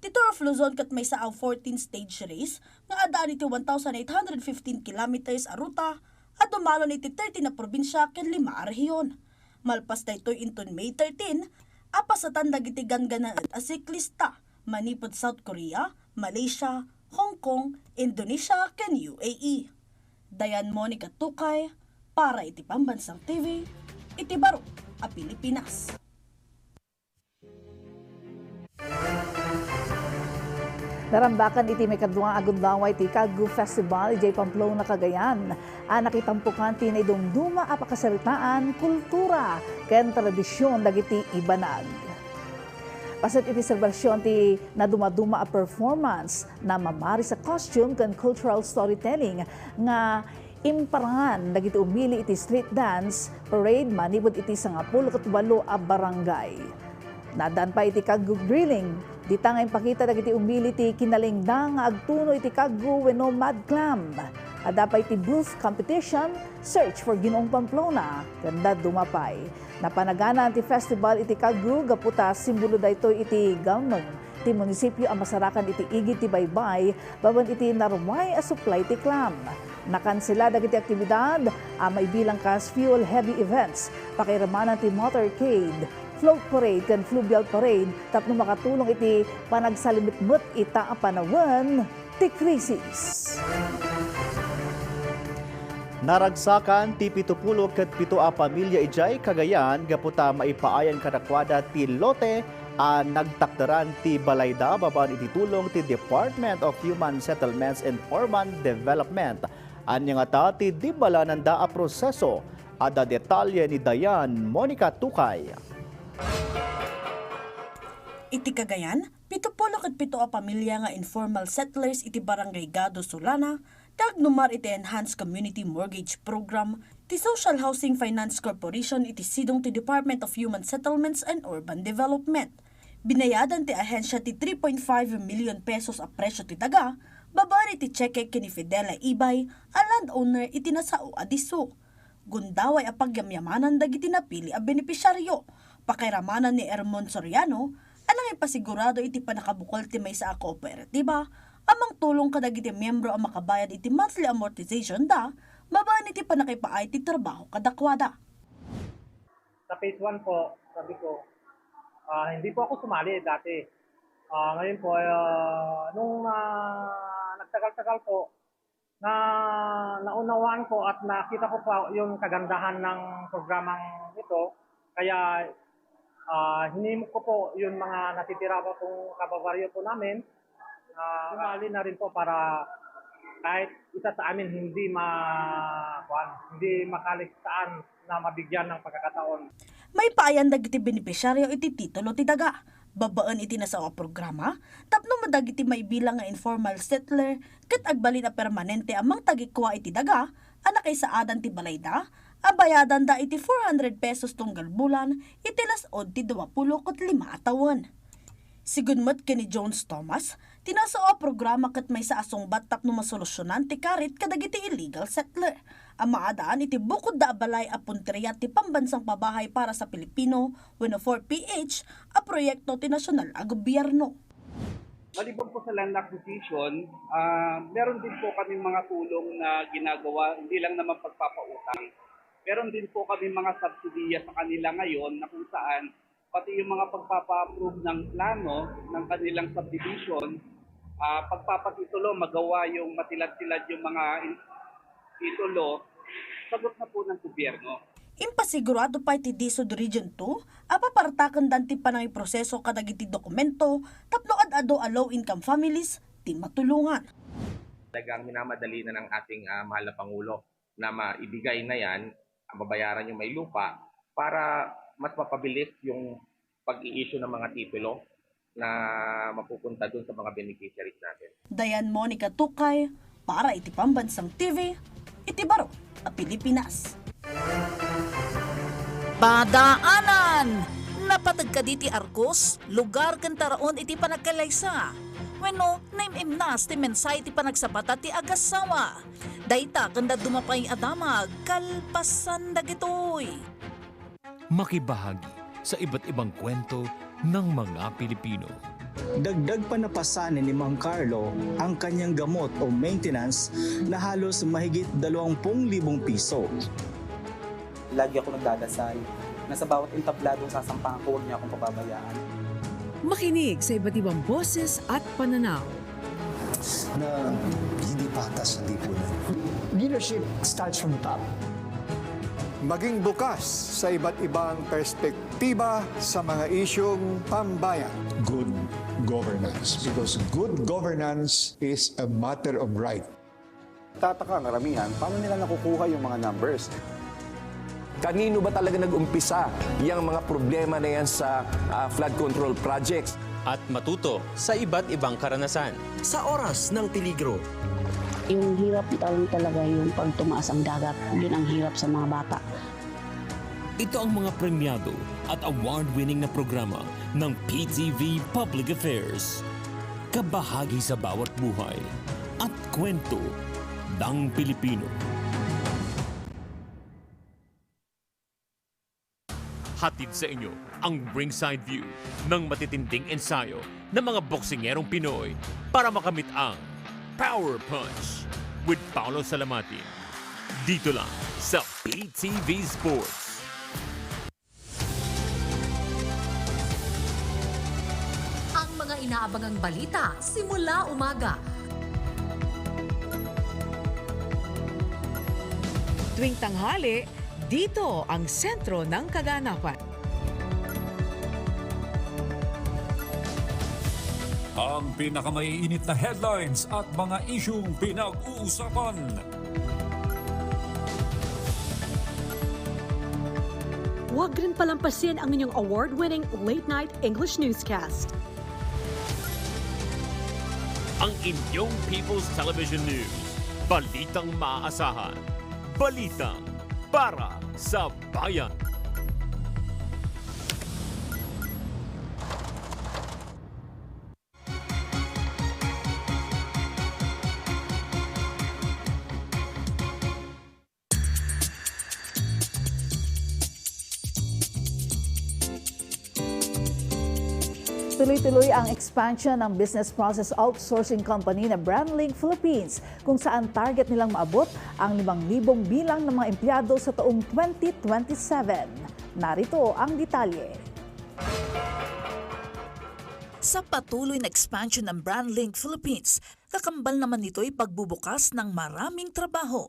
Ti Tour of Luzon kat may sa 14-stage race, nga adaan iti 1,815 kilometers a ruta, at dumalon iti 30 na probinsya ken 5 a rehiyon. Malpas daytoy inton May 13, apasatan dagiti ganganaan a siklista, manipod South Korea, Malaysia, Hong Kong, Indonesia, ken UAE. Dayan Monica Tukay, para iti Pambansang TV, iti Baro, a Pilipinas. Narambakan iti may kadunga agundaway ti Kaggu Festival ijay Pamplona Cagayan. Nakitampukan ti na idumduma a pakasaritaan, kultura, ken tradisyon dagiti ibanag. Pasit iti selebrasyon ti na dumaduma a performance na mamari sa costume ken cultural storytelling nga imparangan dagiti umili iti street dance parade manibod iti 18 a barangay. Nadan pa iti Kaggu grilling, di tangay pakita dagiti umili ti kinalingdang nga agtuno iti Kaggu wenno Mad Clam. Ada pa iti booth competition, search for Ginoong Pamplona, ganda dumapay. Napanagana ti festival iti Kaggu, gaputa simbolo daytoy iti gamnong ti munisipyo ang masarakan iti igid ti baybay, baban iti narumay a supply ti clam. Nakansela dagiti aktibidad, may bilang kas fuel heavy events, pakiramanan ti motorcade, float parade ken fluvial parade, tapno makatulong iti panagsalimit-mut ita a panawan ti krisis. Naragsakan ti 70 ket 7 a pamilya ijay Cagayan gaputa maipaayan kadakwada ti lote a nagtakdaran ti balayda babaen iti tulong ti Department of Human Settlements and Urban Development. Anya nga ti dibalanan da a proseso, ada detalye ni Dayan Monica Tukay. Iti Cagayan, 70 ket 7 a pamilya nga informal settlers iti Barangay Gado Solana, tagnumar iti Enhanced Community Mortgage Program, ti Social Housing Finance Corporation iti sidong ti Department of Human Settlements and Urban Development. Binayadan ti ahensya ti 3.5 million pesos a presyo ti daga, babari ti cheque kini Fidela Ibay, a landowner iti nasao adiso. Gundaway a pagyamyamanan dagiti napili a benepisyaryo, pakiramanan ni Ermon Soriano, anang ipasigurado iti panakabukol ti may sa kooperatiba, amang tulong kadagiti miyembro ang makabayad iti monthly amortization da, babaan iti panakipaay ti trabaho kadakwada. Sa phase 1 po, sabi ko, hindi po ako sumali dati. Ngayon po, nung nagtagal-tagal po, naunawaan ko at nakita ko pa yung kagandahan ng programang ito, kaya hinimok ko po yung mga natitira pa pong kababaryo po namin. Sumali na rin po para kahit isa sa amin hindi makaliksaan na mabigyan ng pagkakataon. May paayan dagiti benepisyaryo iti titulo ti daga. Babaan iti nasawa programa, tapno madagiti may bilang nga informal settler, ket agbalin a permanente amang tagikwa iti daga, anak ay saadan ti balayda, abayadan da iti 400 pesos tunggal bulan, iti lasod ti 25 taon. Sigunmat kini Jones Thomas, tinasawa programa ket may sa asungbat tapno masolusyonan ti karit kadagiti illegal settler. Ang maadaan iti bukod da abalay a punteriya ti pambansang pabahay para sa Pilipino, wenno 4PH, a proyekto ti nasyonal a gobyerno. Maliban po sa land acquisition, meron din po kami mga tulong na ginagawa, hindi lang naman pagpapautang. Meron din po kami mga subsidiya sa kanila ngayon na kung saan pati yung mga pagpapa-approve ng plano ng kanilang subdivision, pagpapatitulo, magawa yung matilad-tilad yung mga titulo, sagot na po ng gobyerno. Impasigurado pa iti DSUD Region 2, apapartakan danti pa ng proseso kadagiti dokumento, tapno ad-ado a low-income families, tin matulungan. Talagang minamadali na ng ating mahal na Pangulo na maibigay na yan, mabayaran yung may lupa, para mas mapabilis yung pag-i-issue ng mga titulo na mapupunta dun sa mga beneficiaries natin. Dayan Monica Tukay, para iti Pambansang TV, iti Baro, a Pilipinas. Padaanan! Napatag ka di ti Arcos, lugar kan taraon iti panagkalaysa. Wenno, naimim nas ti mensay ti panagsabata ti agasawa. Dayta kanda dumapay adamag, kalpasan dagitoy. Makibahagi sa iba't ibang kwento ng mga Pilipino. Dagdag pa napasanin ni Mang Carlo ang kanyang gamot o maintenance na halos mahigit 20,000 piso. Lagi ako nagdadasal na sa bawat intabladong sasampahan ko, huwag niya akong pababayaan. Makinig sa iba't ibang boses at pananaw. Na hindi patas sa lipunan. Leadership starts from the top. Maging bukas sa iba't ibang perspektiba sa mga isyong pambayan. Good governance, because good governance is a matter of right. Tataka karamihan, paano nila nakukuha yung mga numbers? Kanino ba talaga nag-umpisa yung mga problema na yan sa flood control projects? At matuto sa iba't ibang karanasan. Sa oras ng peligro. Yung hirap talaga yung pag tumaas ang dagat. Yun ang hirap sa mga bata. Ito ang mga premyado at award-winning na programa ng PTV Public Affairs. Kabahagi sa bawat buhay at kwento ng Pilipino. Hatid sa inyo ang ringside view ng matitinding ensayo ng mga boksingerong Pinoy para makamit ang Power Punch with Paolo Salamatin. Dito lang sa PTV Sports. Ang mga inaabangang balita simula umaga. Tuwing tanghali, dito ang sentro ng kaganapan. Ang pinakamaiinit na headlines at mga isyung pinag-uusapan. Huwag rin palampasin ang inyong award-winning late-night English newscast. Ang inyong People's Television News. Balitang maaasahan. Balitang para sa bayan. Tuloy-tuloy ang expansion ng business process outsourcing company na BrandLink Philippines, kung saan target nilang maabot ang 5,000 bilang ng mga empleyado sa taong 2027. Narito ang detalye. Sa patuloy na expansion ng BrandLink Philippines, kakambal naman nito'y pagbubukas ng maraming trabaho.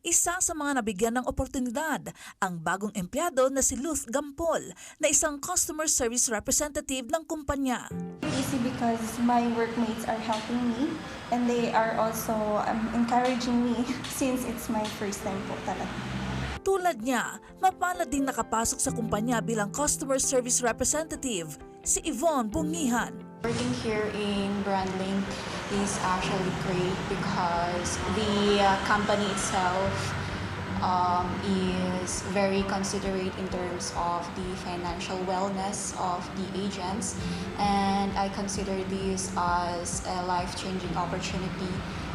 Isa sa mga nabigyan ng oportunidad ang bagong empleyado na si Luz Gampol na isang customer service representative ng kumpanya. Easy because my workmates are helping me and they are also encouraging me since it's my first time po talaga. Tulad niya, mapalad din nakapasok sa kumpanya bilang customer service representative si Yvonne Bungihan. Working here in BrandLink is actually great because the company itself is very considerate in terms of the financial wellness of the agents, and I consider this as a life-changing opportunity.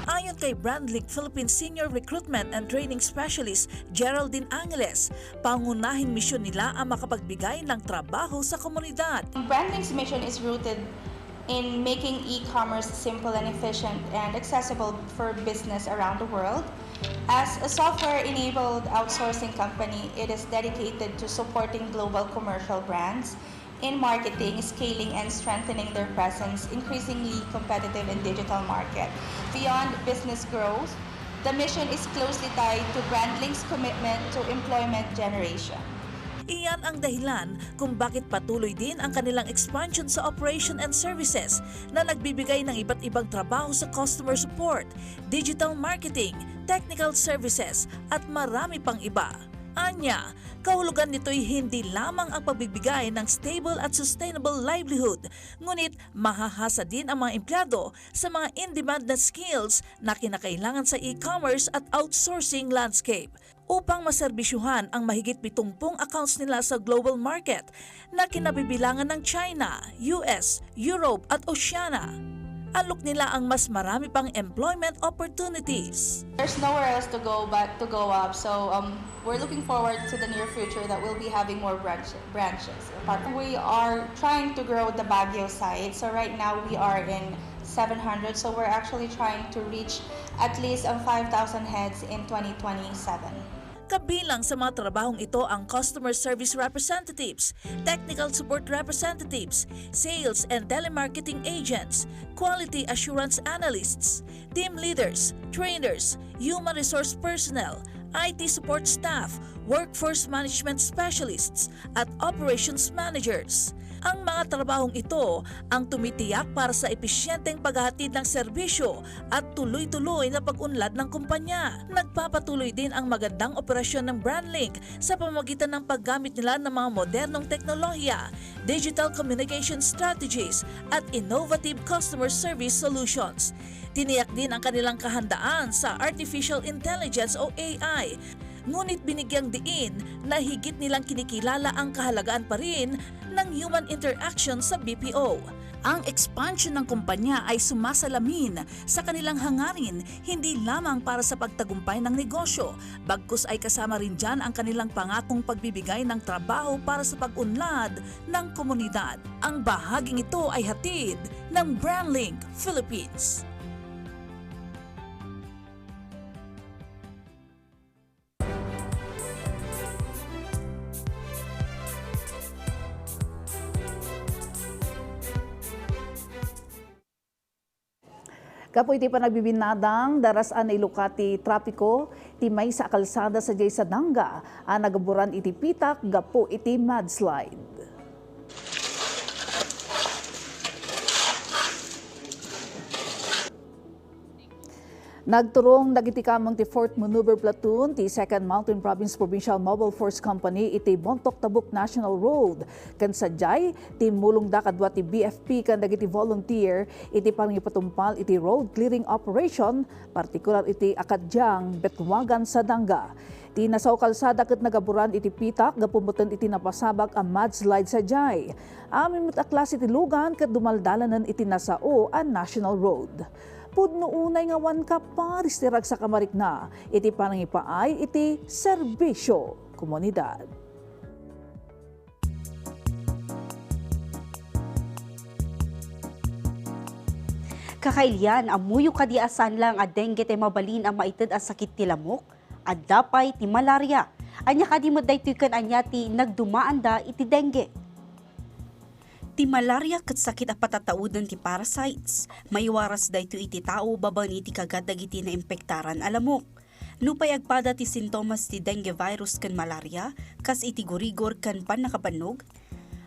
Ayon kay BrandLink Philippines Senior Recruitment and Training Specialist Geraldine Angeles, pangunahing misyon nila ang makapagbigay ng trabaho sa komunidad. BrandLink's mission is rooted in making e-commerce simple and efficient and accessible for business around the world. As a software-enabled outsourcing company, it is dedicated to supporting global commercial brands in marketing, scaling, and strengthening their presence, increasingly competitive in digital market. Beyond business growth, the mission is closely tied to BrandLink's commitment to employment generation. Iyan ang dahilan kung bakit patuloy din ang kanilang expansion sa operation and services na nagbibigay ng iba't ibang trabaho sa customer support, digital marketing, technical services at marami pang iba. Anya, kahulugan nito'y hindi lamang ang pagbibigay ng stable at sustainable livelihood, ngunit mahahasa din ang mga empleyado sa mga in-demand na skills na kinakailangan sa e-commerce at outsourcing landscape. upang maserbisyuhan ang mahigit 70 accounts nila sa global market na kinabibilangan ng China, US, Europe at Oceania. Alok nila ang mas marami pang employment opportunities. There's nowhere else to go but to go up. So we're looking forward to the near future that we'll be having more branches. We are trying to grow the Baguio side. So right now we are in 700. So we're actually trying to reach at least 5,000 heads in 2027. Kabilang sa mga trabahong ito ang customer service representatives, technical support representatives, sales and telemarketing agents, quality assurance analysts, team leaders, trainers, human resource personnel, IT support staff, workforce management specialists, at operations managers. Ang mga trabahong ito ang tumitiyak para sa episyenteng paghahatid ng serbisyo at tuloy-tuloy na pag-unlad ng kumpanya. Nagpapatuloy din ang magandang operasyon ng BrandLink sa pamamagitan ng paggamit nila ng mga modernong teknolohiya, digital communication strategies at innovative customer service solutions. Tiniyak din ang kanilang kahandaan sa artificial intelligence o AI. Ngunit binigyang diin na higit nilang kinikilala ang kahalagaan pa rin ng human interaction sa BPO. Ang expansion ng kumpanya ay sumasalamin sa kanilang hangarin hindi lamang para sa pagtagumpay ng negosyo, bagkus ay kasama rin dyan ang kanilang pangakong pagbibigay ng trabaho para sa pag-unlad ng komunidad. Ang bahaging ito ay hatid ng BrandLink Philippines. Kapoy iti pa nagbibinadang darasan ay lukati trapiko ti may sa kalsada sa Jay Sadanga ang nagaburan iti pitak gapo iti mudslide. Nagturong dagiti kamang ti 4th Maneuver Platoon ti 2nd Mountain Province Provincial Mobile Force Company iti Bontoc-Tabuk National Road. Kan sadyay ti mulong da kadwa ti BFP kan dagiti volunteer iti pangipatumpal iti road clearing operation, partikular iti Akadyang Betwagan Sadanga. Ti nasaw kalsada ket nagaburan iti pitak gapumuten iti napasabak a mudslide sadyay. Amin met a klase ti lugan ket dumaldalanan iti nasao a national road. Pudno unay nga wan ka paris tirag sa kamarikna, iti panangipaay iti serbisyo komunidad. Kakailian, amuyo kadiasan lang a dengue te mabalin ang maited a sakit ti lamok, at dapay ti malaria. Anya kadimod daytoy kan anya ti nagdumaan da iti dengue. Ti malaria ket sakit a patataudan ti parasites. Maiwaras daytoy iti tao baban iti kagat dagiti na impektaran a lamok. Nupay agpada ti sintomas ti dengue virus ken malaria, kas iti gurigor ken panakabanog.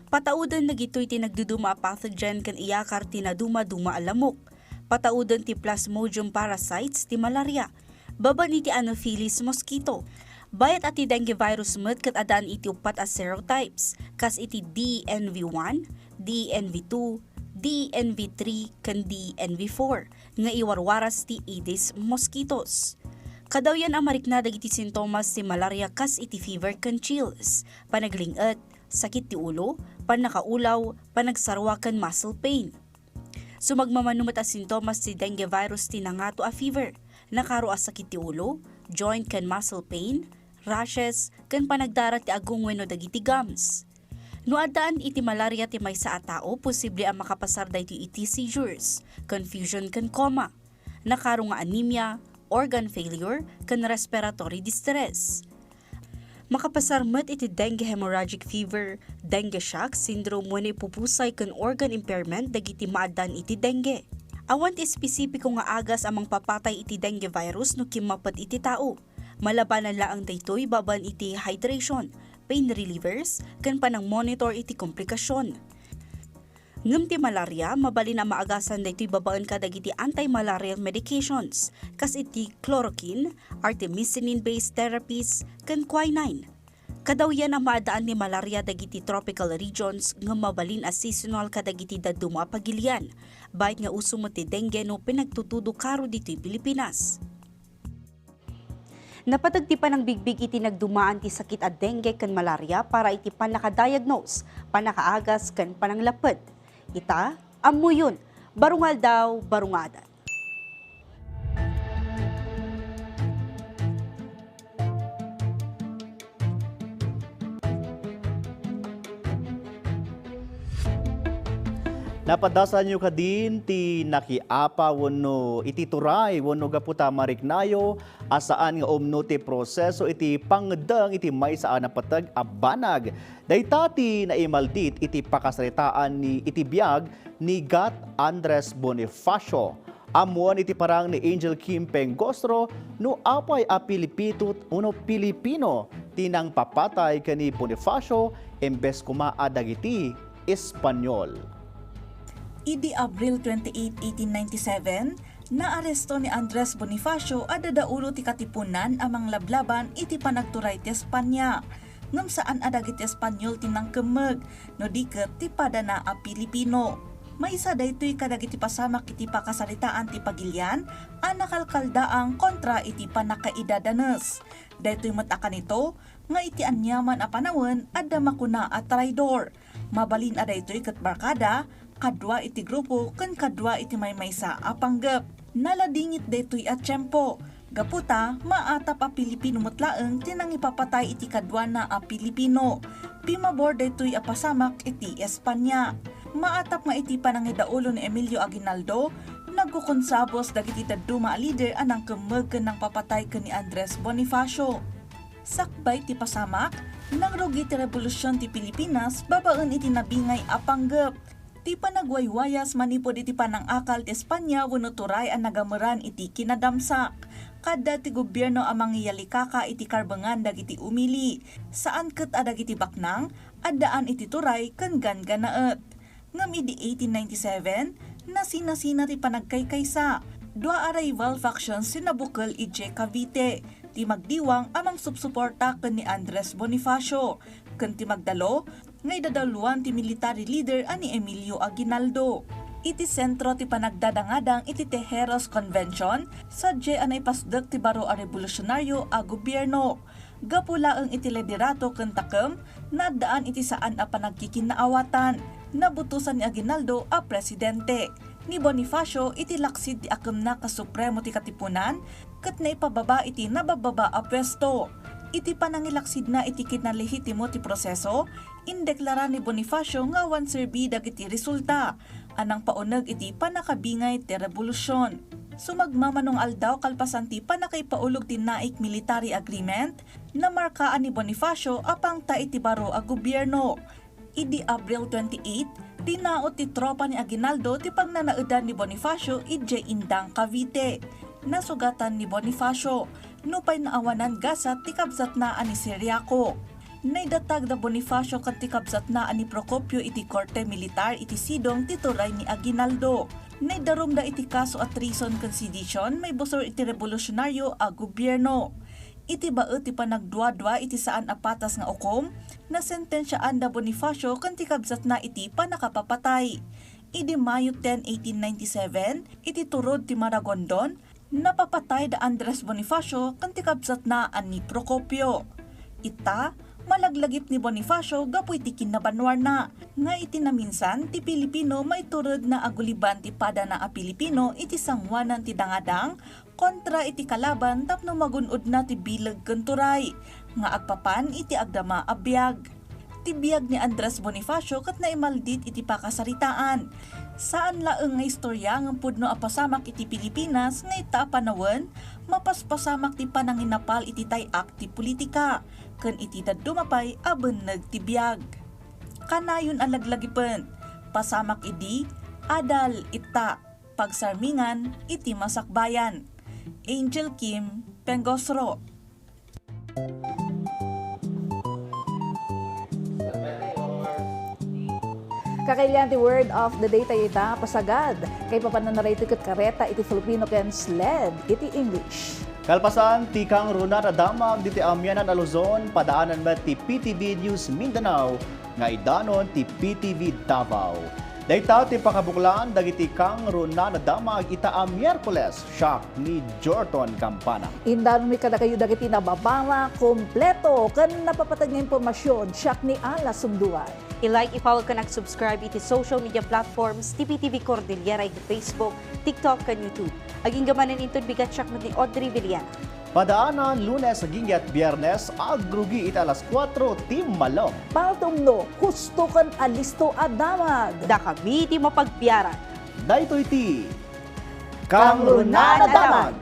Pataudan nagitoy ti nagduduma a pathogen ken iyakar ti naduma-duma a lamok. Pataudan ti Plasmodium parasites ti malaria. Baban iti Anopheles mosquito. Bayat ati dengue virus met ket adaan iti upat a serotypes, kas iti DNV1, DNV2, DNV3, ken DNV4, nga iwarwaras ti Aedes mosquitoes. Kadawyan ang marikna dagiti sintomas ti malaria kas iti fever ken chills, panaglingat, sakit ti ulo, panakaulaw, panagsarwa ken muscle pain. Sumagmamanumat a sintomas ti dengue virus ti nangato a fever, nakaro a sakit ti ulo, joint ken muscle pain, rashes, ken panagdara ti agong wenno dagiti gums. No adaan iti malaria ti maysa a tao, posible ang makapasar daytoy iti seizures, confusion ken coma, nakaro nga anemia, organ failure, ken respiratory distress. Makapasar met iti dengue hemorrhagic fever, dengue shock syndrome wenno ipupusay ken organ impairment dagiti maadan iti dengue. Awan ti espesipiko nga agas amang papatay iti dengue virus no kimapat iti tao. Malabanan laang daytoy baban iti hydration, pain relievers, ken panang monitor iti komplikasyon. Ngem ti malaria, mabalin na maagasan daytoy babaan ka dagiti anti-malarial medications, kas iti chloroquine, artemisinin-based therapies, ken quinine. Kadawyan ang maadaan ni malaria dagiti tropical regions nga mabalin as seasonal kadagiti daduma pagilian, bayat nga uso mo ti dengue no pinagtutudo karo dito'y Pilipinas. Napatagtipan ng bigbig iti nagdumaan ti sakit at dengue kan malaria para iti panakadiagnose, panakaagas kan pananglapet. Ita, ammo yun, barungal daw, barungadan. Napadasan nyo kadin ti nakiapa wano iti turay wano gaputa mariknayo asaan nga umno ti proseso iti pangdang iti may saan napatag abanag. Daytati na imaldit iti pakasaritaan ni iti biyag ni Gat Andres Bonifacio. Amuan iti parang ni Angel Kim Pengostro no apay a Pilipino tinang papatay kani Bonifacio embes kumaa dagiti Espanyol. Idi Abril 28, 1897, naaresto ni Andres Bonifacio at dadaulo ti katipunan amang lablaban iti panagturay ti Espanya. Ngam saan adagiti Espanyol tinangkemeg, no diket ti padana a Pilipino. Maysa daytoy kadagiti pasamak iti pakasaritaan ti Pagilian, anakalkaldaang kontra iti panakaidadanes. Daytoy matakan ito, nga iti anyaman a panawon adda makuna a traidor. Mabalin a daytoy ket barkada, kadwa iti grupo ken kadwa iti maymaysa a panggep. Naladingit daytoy at tiyempo. Gaputa, maatap a Pilipino mutlaeng tinang ipapatay iti kadwa na a Pilipino. Pimabor daytoy a pasamak iti Espanya. Maatap nga iti panangidaulo ni Emilio Aguinaldo, nagkukonsabos dagiti dadduma a leader anang kemeg ken nang papatay ken ni Andres Bonifacio. Sakbay ti pasamak, nangrugi ti revolusyon ti Pilipinas, babaen iti nabingay a panggep. Ti panagwaywayas manipod iti panangakal ti Espanya wenno turay ang nagameran iti kinadamsak. Kada ti gobyerno amang iyalikaka iti karbengan dagiti umili. Saan ket adagiti baknang, addaan iti turay ken ganganaet. Ngam idi 1897, nasina-sina ti panagkaykaysa. Dua a rival factions sinabukal ije Cavite. Ti magdiwang amang subsuporta ken ni Andres Bonifacio. Ken ti magdalo, ngay dadaluan ti military leader ani Emilio Aguinaldo. Iti sentro ti panagdadangadang iti Tejeros Convention, sadye anay pasdek ti baro a revolusyonaryo a gobyerno. Gapulaeng iti liderato ken takem, naddaan iti saan a panagkikinaawatan. Nabutusan ni Aguinaldo a presidente. Ni Bonifacio iti laksid ti akem na kasupremo ti katipunan, ket naipababa iti nabababa a pwesto. Iti panangilaksid na iti kinalehitimo ti proseso, indeklara ni Bonifacio nga wanserbi dagiti resulta, anang pauneg iti panakabingay ti revolusyon. Sumagmamanong aldaw kalpasan ti panakaipaulog ti naik military agreement, na markaan ni Bonifacio apang ta iti baro a gobyerno. Idi Abril 28, dinaot ti tropa ni Aguinaldo ti pagnanaedan ni Bonifacio ije Indang Cavite. Nasugatan ni Bonifacio, nupay naawanan gasat ti kabsat na ani Siriaco. Naidatag da Bonifacio kat ti kabsat na ani Procopio iti korte militar iti sidong tituray ni Aguinaldo. Naidarum da iti kaso at treason ken sedition may busor iti revolusyonaryo a gobyerno. Iti baet ti panagdwa-dwa iti saan apatas nga ukom na sentensyaan da Bonifacio ken ti kabsat na iti panakapapatay. Idi Mayo 10, 1897, iti turod ti Maragondon, napapatay da Andres Bonifacio ken ti kabsat na ani Procopio. Ita, malaglagip ni Bonifacio gapu iti kinabanwar na. Nga iti naminsan ti Pilipino may turod na aguliban ti padana a Pilipino iti sangwanan ti dangadang kontra iti kalaban tapno magunod na ti bilag ken turay. Nga agpapan iti agdama a biag. Ti biag ni Andres Bonifacio ket naimaldit iti pakasaritaan. Saan laeng nga istorya ng pudno a pasamak iti Pilipinas nga ita panawen, mapaspasamak ti pananginapal iti tayak ti politika, ken iti daddumapay a beneg ti biag. Kanayon alaglagipon, pasamak idi, adal ita, pagsarmingan iti masakbayan. Angel Kim Pengostro. Kakailan ti word of the day tayo ita pasagad. Kay papananarito ket kareta iti Filipino ken sled iti English. Kalpasan ti kang Runa Radamag diti Amyanan a Luzon, padaanan met ti PTV News Mindanao, nga idanon ti PTV Davao. Dayta ti pakabuklaan dagiti kang runa na damag ita a Miyerkules, shock ni Jorton Campana. Indan mi kada kayo dagiti nababala, kompleto, kan napapatag nga impormasyon, siyak ni Ala Sunduan. I-like, i-follow ka subscribe iti social media platforms TPTV Cordillera iti Facebook, TikTok, kan YouTube. Aging gamanin intod bigat siyak ni Audrey Villana. Padaanan Lunes hanggang Biyernes agrugi ita alas 4 tim malom. Paltumno, husto kan alisto adamag. Da kami di mapagbiyaran. Daytoy ti Kang runa na damag.